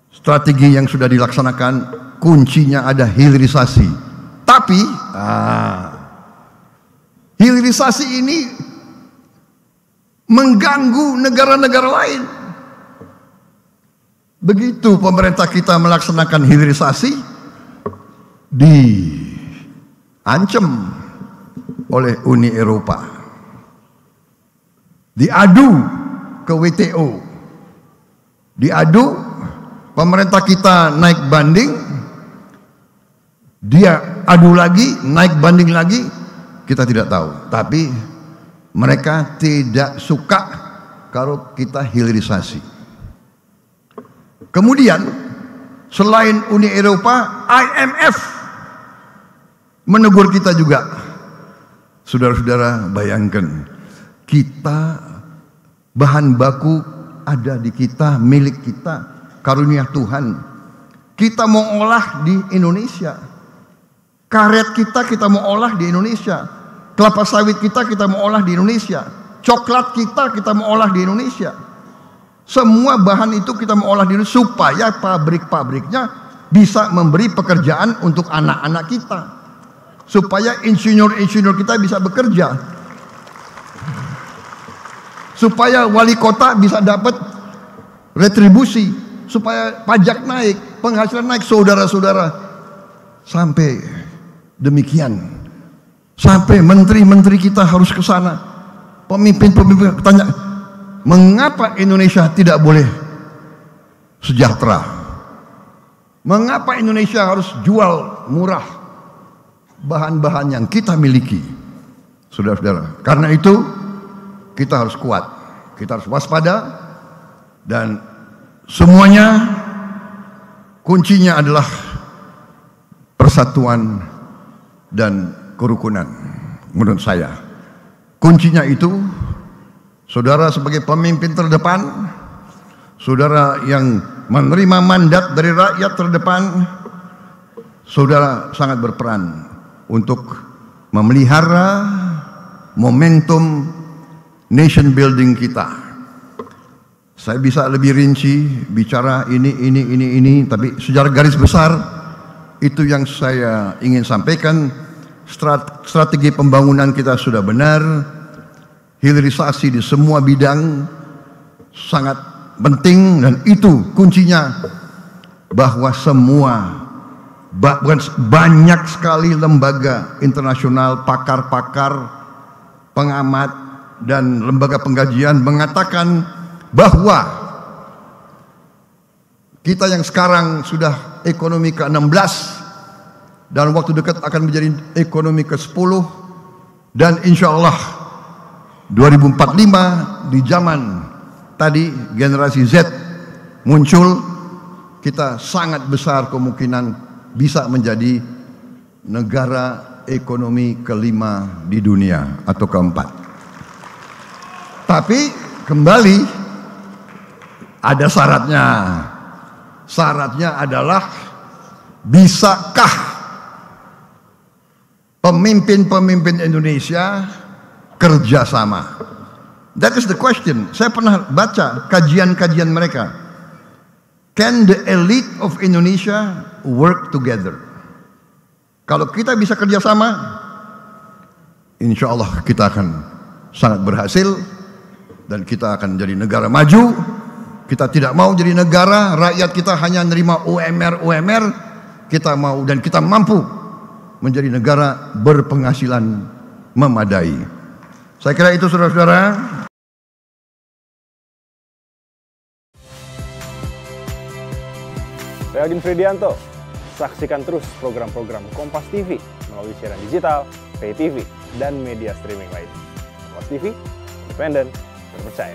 strategi yang sudah dilaksanakan, kuncinya ada hilirisasi. Tapi hilirisasi ini mengganggu negara-negara lain. Begitu pemerintah kita melaksanakan hilirisasi, diancam oleh Uni Eropa, diadu ke WTO, diadu, pemerintah kita naik banding, dia adu lagi, naik banding lagi, kita tidak tahu. Tapi mereka tidak suka kalau kita hilirisasi. Kemudian selain Uni Eropa, IMF menegur kita juga. Saudara-saudara, bayangkan, kita bahan baku ada di kita, milik kita, karunia Tuhan. Kita mau olah di Indonesia. Karet kita mau olah di Indonesia. Kelapa sawit kita mau olah di Indonesia. Coklat kita mau olah di Indonesia. Semua bahan itu kita mau olah di Indonesia supaya pabrik-pabriknya bisa memberi pekerjaan untuk anak-anak kita. Supaya insinyur-insinyur kita bisa bekerja. Supaya wali kota bisa dapat retribusi. Supaya pajak naik, penghasilan naik, saudara-saudara. Sampai demikian. Sampai menteri-menteri kita harus ke sana. Pemimpin-pemimpin bertanya, mengapa Indonesia tidak boleh sejahtera? Mengapa Indonesia harus jual murah bahan-bahan yang kita miliki? Saudara-saudara, karena itu kita harus kuat, kita harus waspada, dan semuanya kuncinya adalah persatuan dan kerukunan. Menurut saya kuncinya itu, saudara sebagai pemimpin terdepan, saudara yang menerima mandat dari rakyat terdepan, saudara sangat berperan untuk memelihara momentum nation building kita. Saya bisa lebih rinci bicara ini, tapi secara garis besar itu yang saya ingin sampaikan. Strategi pembangunan kita sudah benar. Hilirisasi di semua bidang sangat penting, dan itu kuncinya, bahwa semua banyak sekali lembaga internasional, pakar-pakar, pengamat, dan lembaga pengkajian mengatakan bahwa kita yang sekarang sudah ekonomi ke-16 dan waktu dekat akan menjadi ekonomi ke-10, dan insya Allah 2045 di zaman tadi generasi Z muncul, kita sangat besar kemungkinan bisa menjadi negara ekonomi ke-5 di dunia atau ke-4. Tapi kembali ada syaratnya. Syaratnya adalah, bisakah pemimpin-pemimpin Indonesia kerjasama? That is the question. Saya pernah baca kajian-kajian mereka. Can the elite of Indonesia work together? Kalau kita bisa kerjasama, insya Allah kita akan sangat berhasil, dan kita akan jadi negara maju. Kita tidak mau jadi negara rakyat kita hanya nerima UMR. Kita mau dan kita mampu menjadi negara berpenghasilan memadai. Saya kira itu, saudara-saudara. Saya Agin Fridianto. Saksikan terus program-program Kompas TV melalui siaran digital, pay TV, dan media streaming lain. Kompas TV, independen, terpercaya.